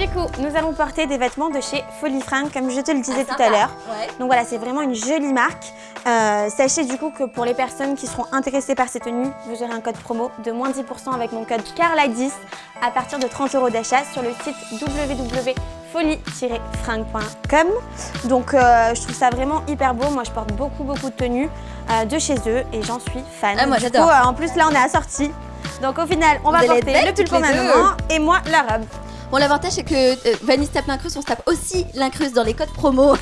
Du coup, nous allons porter des vêtements de chez Folie Fringues, comme je te le disais tout à l'heure. Ouais. Donc voilà, c'est vraiment une jolie marque. Sachez du coup que pour les personnes qui seront intéressées par ces tenues, vous aurez un code promo de moins 10% avec mon code CARLA10 à partir de 30 € d'achat sur le site www.folie-fringues.com. Donc je trouve ça vraiment hyper beau. Moi, je porte beaucoup de tenues de chez eux et j'en suis fan. Ah, moi, du coup, j'adore. en plus, là, on est assorti. Donc au final, on va Vous allez porter être le belles pull pour toutes ma les deux. maman et moi la robe. Bon, l'avantage c'est que Vanille se tape l'incruste, on se tape aussi l'incruste dans les codes promo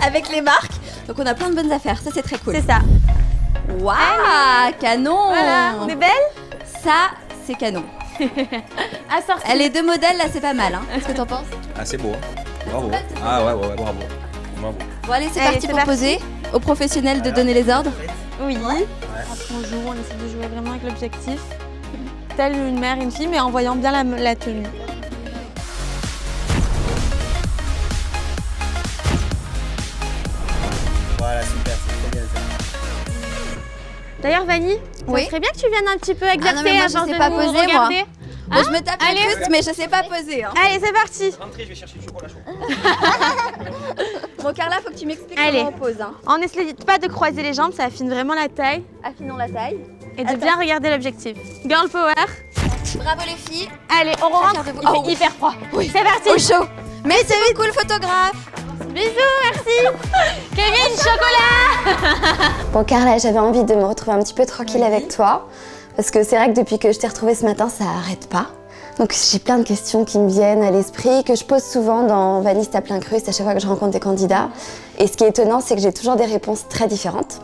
avec les marques. Donc on a plein de bonnes affaires, ça c'est très cool. C'est ça. Waouh, canon. Voilà, on est belle. Ça, c'est canon. Assortie. Les deux modèles là, c'est pas mal. Hein. Qu'est-ce que t'en penses? Ah, c'est beau. Bravo. Ah ouais, bravo. Bravo. Bon allez, c'est Allez, parti c'est pour parti. poser. Aux professionnels de donner les ordres. Oui. Après on joue, on essaie de jouer vraiment avec l'objectif. Telle une mère et une fille, mais en voyant bien la tenue. Voilà, super, c'est trop bien ça. D'ailleurs, Vanille, Oui. ça serait bien que tu viennes un petit peu exercer non, mais moi, je avant sais de pas nous poser, moi. regarder. Bon, je me tape Allez. l'incruste, mais je sais pas poser. Hein. Allez, c'est parti. Rentrez, je vais chercher du chocolat chaud. Bon, Carla, faut que tu m'expliques Allez. comment on pose. Hein. On n'essaie pas de croiser les jambes, ça affine vraiment la taille Affinons la taille. et de Attends. bien regarder l'objectif. Girl power. Bravo les filles. Allez, on rentre. Chacun de vous. Il fait Oh, oui. hyper froid. Oui. C'est parti. Au chaud. Merci beaucoup le photographe. Bisous, merci. Kevin, chocolat. Bon Carla, j'avais envie de me retrouver un petit peu tranquille avec toi parce que c'est vrai que depuis que je t'ai retrouvée ce matin, ça arrête pas. Donc j'ai plein de questions qui me viennent à l'esprit, que je pose souvent dans Vanille se tape l'incruste à chaque fois que je rencontre des candidats. Et ce qui est étonnant, c'est que j'ai toujours des réponses très différentes.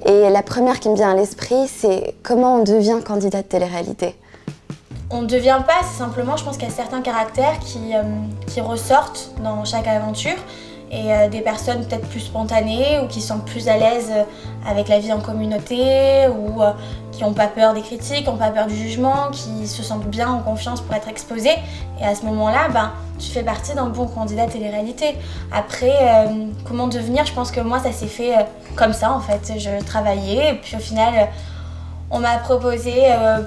Et la première qui me vient à l'esprit, c'est comment on devient candidat de télé-réalité? On ne devient pas, c'est simplement, je pense qu'il y a certains caractères qui ressortent dans chaque aventure et des personnes peut-être plus spontanées ou qui sont plus à l'aise avec la vie en communauté ou qui n'ont pas peur des critiques, n'ont pas peur du jugement, qui se sentent bien en confiance pour être exposées. Et à ce moment-là, tu fais partie d'un bon candidat télé-réalité. Après, comment devenir? Je pense que moi, ça s'est fait comme ça en fait. Je travaillais et puis au final, on m'a proposé,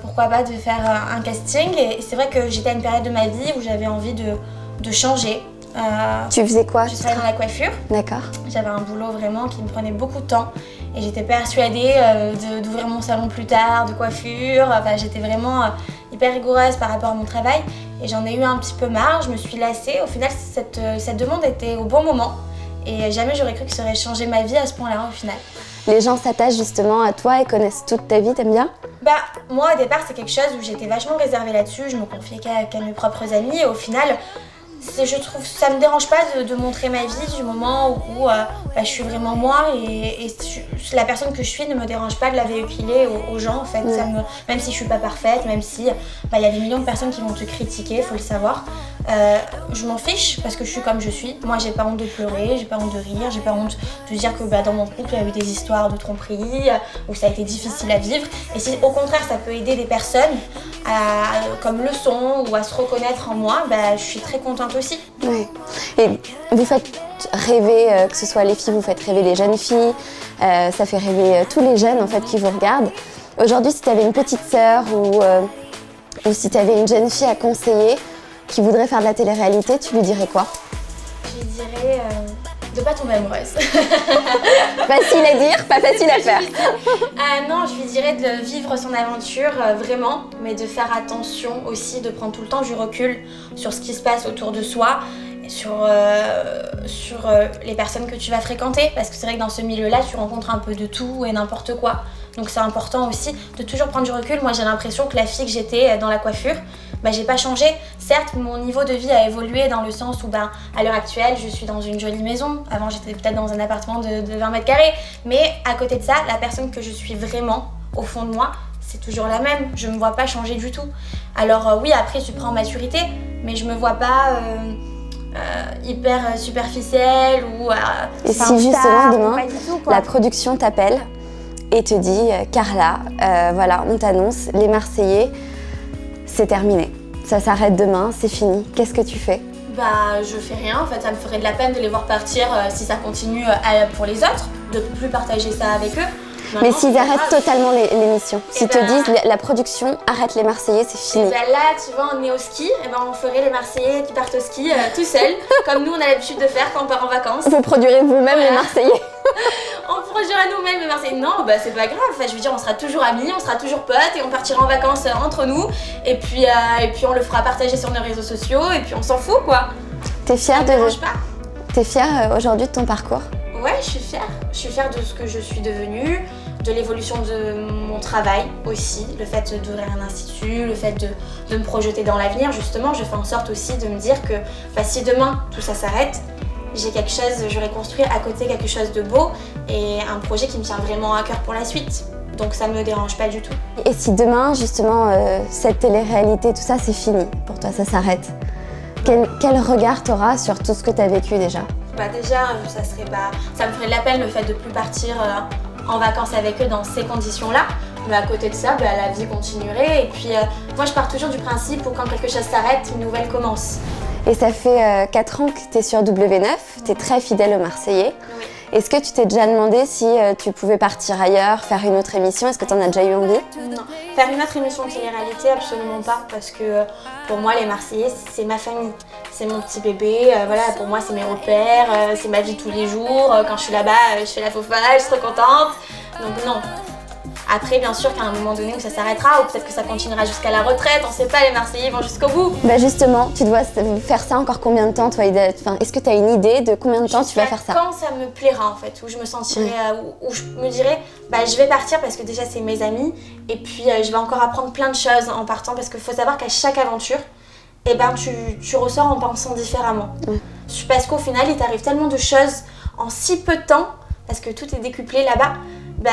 pourquoi pas, de faire un casting. Et c'est vrai que j'étais à une période de ma vie où j'avais envie de changer. Tu faisais quoi? Je travaillais dans la coiffure. D'accord. J'avais un boulot vraiment qui me prenait beaucoup de temps. Et j'étais persuadée d'ouvrir mon salon plus tard, de coiffure. Enfin, j'étais vraiment hyper rigoureuse par rapport à mon travail. Et j'en ai eu un petit peu marre, je me suis lassée. Au final, cette demande était au bon moment. Et jamais j'aurais cru que ça aurait changé ma vie à ce point-là, au final. Les gens s'attachent justement à toi et connaissent toute ta vie, t'aimes bien? Moi, au départ, c'est quelque chose où j'étais vachement réservée là-dessus. Je me confiais qu'à mes propres amis. Et au final, je trouve ça me dérange pas de montrer ma vie du moment où je suis vraiment moi et la personne que je suis ne me dérange pas de la véhiculer aux gens en fait. Ouais. Même si je suis pas parfaite, même si y a des millions de personnes qui vont te critiquer, faut le savoir. Je m'en fiche parce que je suis comme je suis. Moi j'ai pas honte de pleurer, j'ai pas honte de rire, j'ai pas honte de dire que dans mon couple il y a eu des histoires de tromperie où ça a été difficile à vivre. Et si au contraire ça peut aider des personnes comme leçon ou à se reconnaître en moi, je suis très contente aussi. Oui. Et vous faites rêver, que ce soit les filles, vous faites rêver les jeunes filles, ça fait rêver tous les jeunes en fait qui vous regardent. Aujourd'hui, si tu avais une petite sœur ou si tu avais une jeune fille à conseiller qui voudrait faire de la télé-réalité, tu lui dirais quoi? Je lui dirais de pas tomber amoureuse. Facile à dire, pas facile à faire. Non, je lui dirais de vivre son aventure vraiment, mais de faire attention aussi, de prendre tout le temps du recul sur ce qui se passe autour de soi, et sur les personnes que tu vas fréquenter, parce que c'est vrai que dans ce milieu-là, tu rencontres un peu de tout et n'importe quoi. Donc c'est important aussi de toujours prendre du recul. Moi, j'ai l'impression que la fille que j'étais dans la coiffure, j'ai pas changé. Certes, mon niveau de vie a évolué dans le sens où à l'heure actuelle, je suis dans une jolie maison. Avant, j'étais peut-être dans un appartement de 20 mètres carrés. Mais à côté de ça, la personne que je suis vraiment, au fond de moi, c'est toujours la même. Je me vois pas changer du tout. Alors oui, après, tu prends maturité, mais je me vois pas hyper superficielle ou Et si justement demain, pas du tout, quoi. la production t'appelle et te dit Carla, voilà, on t'annonce, les Marseillais, c'est terminé. Ça s'arrête demain, c'est fini. Qu'est-ce que tu fais? Je fais rien, en fait ça me ferait de la peine de les voir partir si ça continue pour les autres, de plus partager ça avec eux. Mais non, s'ils c'est pas arrêtent grave. totalement l'émission, s'ils te ben- disent la production arrête les Marseillais, c'est Et fini. ben là, tu vois, on est au ski, et ben on ferait les Marseillais qui partent au ski tout seuls, comme nous on a l'habitude de faire quand on part en vacances. Vous produirez vous-même les Marseillais. On produira nous-mêmes les Marseillais. Non, bah c'est pas grave. Enfin, je veux dire, on sera toujours amis, on sera toujours potes, et on partira en vacances entre nous. Et puis on le fera partager sur nos réseaux sociaux, et puis on s'en fout quoi. T'es fière Ça me dérange pas. T'es fière aujourd'hui de ton parcours? Ouais, je suis fière. Je suis fière de ce que je suis devenue, de l'évolution de mon travail aussi, le fait d'ouvrir un institut, le fait de me projeter dans l'avenir. Justement, je fais en sorte aussi de me dire que bah, si demain tout ça s'arrête, j'ai quelque chose, j'aurais construit à côté quelque chose de beau et un projet qui me tient vraiment à cœur pour la suite. Donc ça me dérange pas du tout. Et si demain, justement, cette télé-réalité, tout ça, c'est fini, pour toi, ça s'arrête, quel regard t'auras sur tout ce que t'as vécu déjà? Bah déjà, ça me ferait de la peine le fait de plus partir en vacances avec eux dans ces conditions-là. Mais à côté de ça, bah, la vie continuerait. Et puis moi, je pars toujours du principe où quand quelque chose s'arrête, une nouvelle commence. Et ça fait 4 ans que t'es sur W9, t'es très fidèle aux Marseillais. Oui. Est-ce que tu t'es déjà demandé si tu pouvais partir ailleurs, faire une autre émission? Est-ce que t'en as déjà eu envie? Non, faire une autre émission de télé-réalité, absolument pas. Parce que pour moi, les Marseillais, c'est ma famille. C'est mon petit bébé. Voilà, pour moi, c'est mes repères. C'est ma vie tous les jours. Quand je suis là-bas, je fais la fofa, je suis trop contente. Donc non. Après, bien sûr qu'à un moment donné où ça s'arrêtera, ou peut-être que ça continuera jusqu'à la retraite, on sait pas, les Marseillais vont jusqu'au bout. Bah justement, tu dois faire ça encore combien de temps, toi? Est-ce que tu as une idée de combien de temps tu vas faire ça? Quand ça me plaira en fait, où je me sentirai, où je me dirais, bah je vais partir parce que déjà c'est mes amis, et puis je vais encore apprendre plein de choses en partant, parce qu'il faut savoir qu'à chaque aventure, eh ben tu ressors en pensant différemment. Parce qu'au final, il t'arrive tellement de choses en si peu de temps, parce que tout est décuplé là-bas, bah,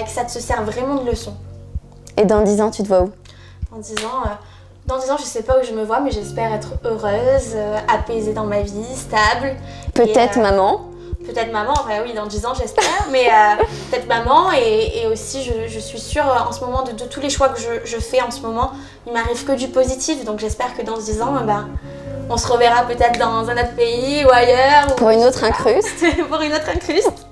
que ça te sert vraiment de leçon. Et dans 10 ans, tu te vois où? Dans 10 ans, je sais pas où je me vois, mais j'espère être heureuse, apaisée dans ma vie, stable. Peut-être maman. Peut-être maman, enfin oui, dans 10 ans j'espère, mais peut-être maman, et aussi je suis sûre en ce moment de tous les choix que je fais en ce moment, il m'arrive que du positif, donc j'espère que dans 10 ans, on se reverra peut-être dans un autre pays ou ailleurs. Pour une autre incruste. Pour une autre incruste.